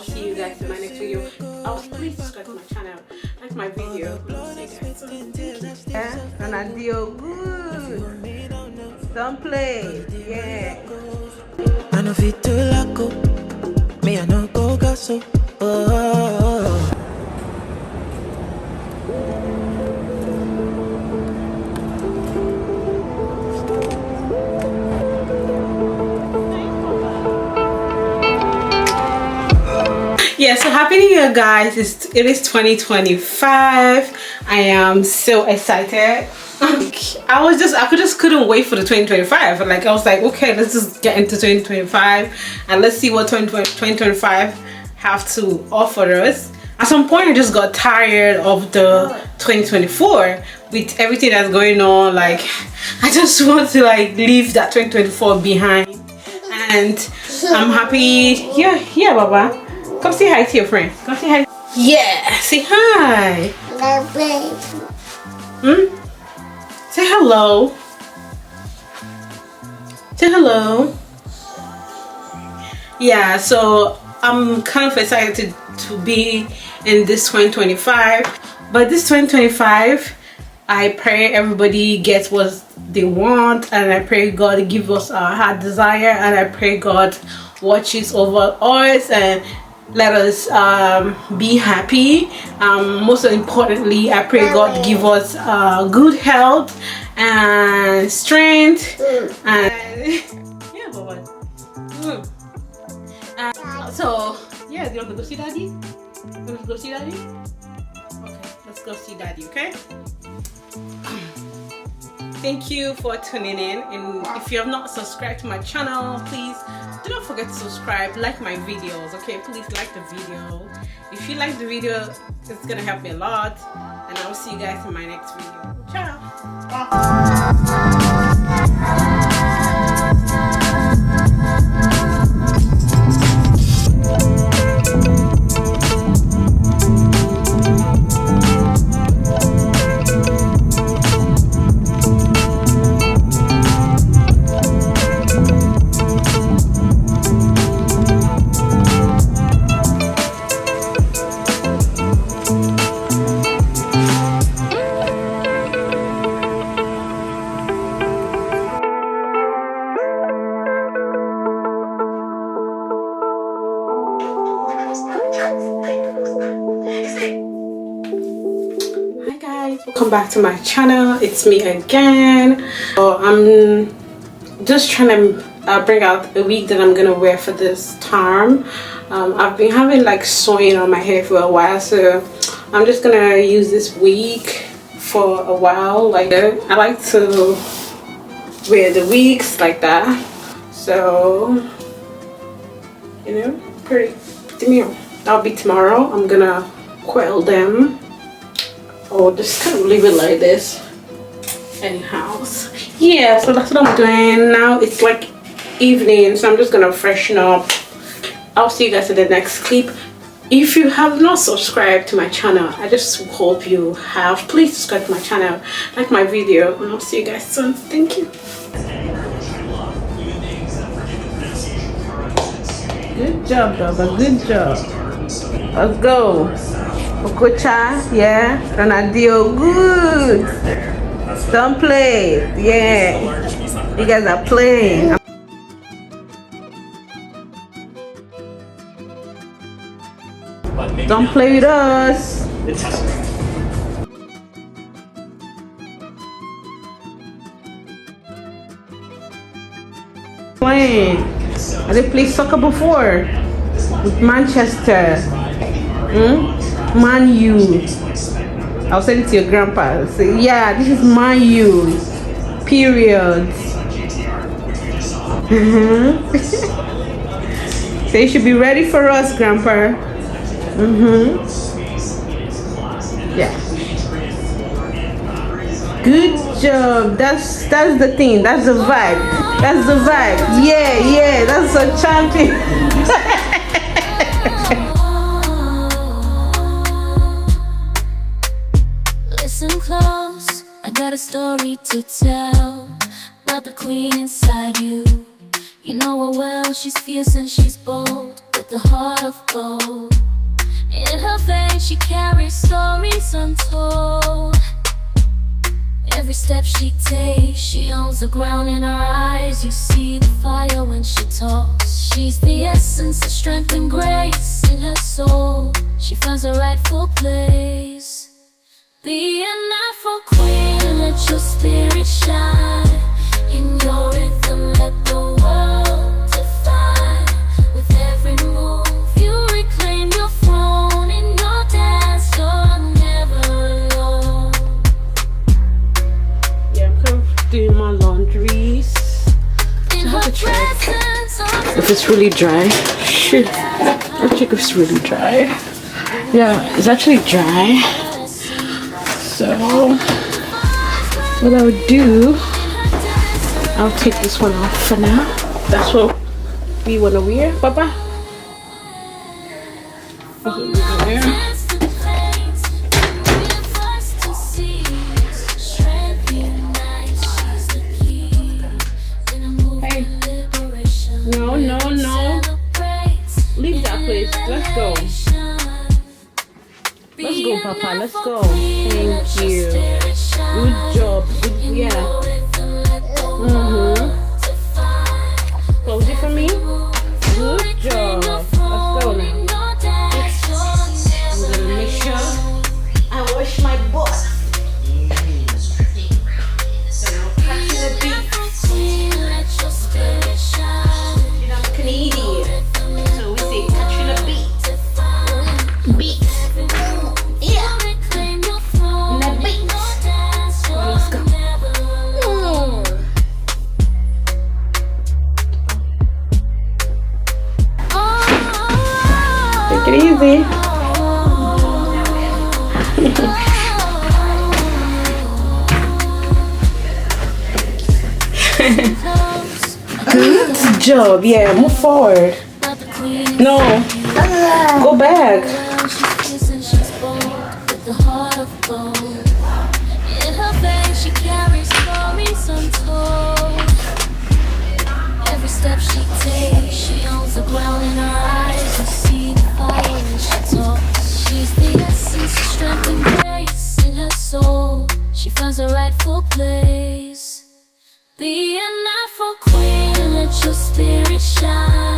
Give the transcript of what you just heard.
see you guys in my next video. Please subscribe to my channel, like my video. I'll see you guys. Yeah, and I deal good. Don't play. Yeah. I know fit to lock up. Me I know go gaso. Oh. Yeah, so happy new year, guys. It is 2025. I am so excited. I just couldn't wait for the 2025. Like, I was like, okay, let's just get into 2025 and let's see what 2025 have to offer us. At some point I just got tired of the 2024 with everything that's going on. Like, I just want to like leave that 2024 behind, and I'm happy. Yeah, Baba. Come say hi to your friend. Come say hi. Yeah, say hi. Say hello. Say hello. Yeah, so I'm kind of excited to be in this 2025. But this 2025, I pray everybody gets what they want, and I pray God give us our heart desire, and I pray God watches over us and let us be happy. Most importantly, I pray God give us good health and strength, and yeah, Baba. So yeah, do you want to go see Daddy? Want to go see Daddy? Okay, let's go see Daddy. Okay. Thank you for tuning in, and if you have not subscribed to my channel, please do not forget to subscribe, like my videos. Okay, please like the video. If you like the video, it's gonna help me a lot, and I will see you guys in my next video. Ciao. Hi guys, welcome back to my channel. It's me again. So I'm just trying to bring out a wig that I'm gonna wear for this time. I've been having like sewing on my hair for a while, so I'm just gonna use this wig for a while. Like, I like to wear the wigs like that, so you know, pretty demure. That'll be tomorrow. I'm gonna coil them, or just kind of leave it like this. Anyhow, yeah, so that's what I'm doing now. It's like evening, so I'm just gonna freshen up. I'll see you guys in the next clip. If you have not subscribed to my channel, I just hope you have. Please subscribe to my channel, like my video, and I'll see you guys soon. Thank you. Good job, Baba. Good job. Let's go. Okocha, yeah. Ronaldo, good. Don't play. Yeah. You guys are playing. Don't play with us. Playing. I did play soccer before with Manchester. Man U. I'll send it to your grandpa. Say, yeah, this is Man U. Period. So you should be ready for us, grandpa. Yeah. Good job. That's the thing. That's the vibe. That's the vibe. Yeah. That's a champion. Listen close. I got a story to tell about the queen inside you. You know her well. She's fierce and she's bold with the heart of gold. she carries stories untold. Every step she takes, she owns the ground in her eyes. You see the fire when she talks. She's the essence of strength and grace in her soul. She finds her rightful place. Be an Afro queen, let your spirit shine. In your rhythm, let the world define. With every move, you reclaim your throne. In your dance, you're never alone. Yeah, I'm kind of doing my laundries. In her presence, If it's really dry, shit. I'll check if it's really dry. Yeah, it's actually dry. So, what I would do, I'll take this one off for now. That's what we want to wear, Papa. That's what we want to wear. Hey, no, no, no. Leave that place. Let's go. Let's go, Papa. Let's go. Thank you. Good job. Good, yeah. Close it for me. Good job. Let's go now. I'm gonna make sure I wash my butt. So now catching the beat. You know, I'm Canadian. So we say catching a beat. Beat. Yeah. And a beat. Well, let's go. Take it easy. Good job. Yeah, move forward. No. Go back. Every step she takes, she owns the ground in her eyes. You see the fire when she talks. She's the essence of strength and grace in her soul. She finds her rightful place. Be an Afro queen, let your spirit shine.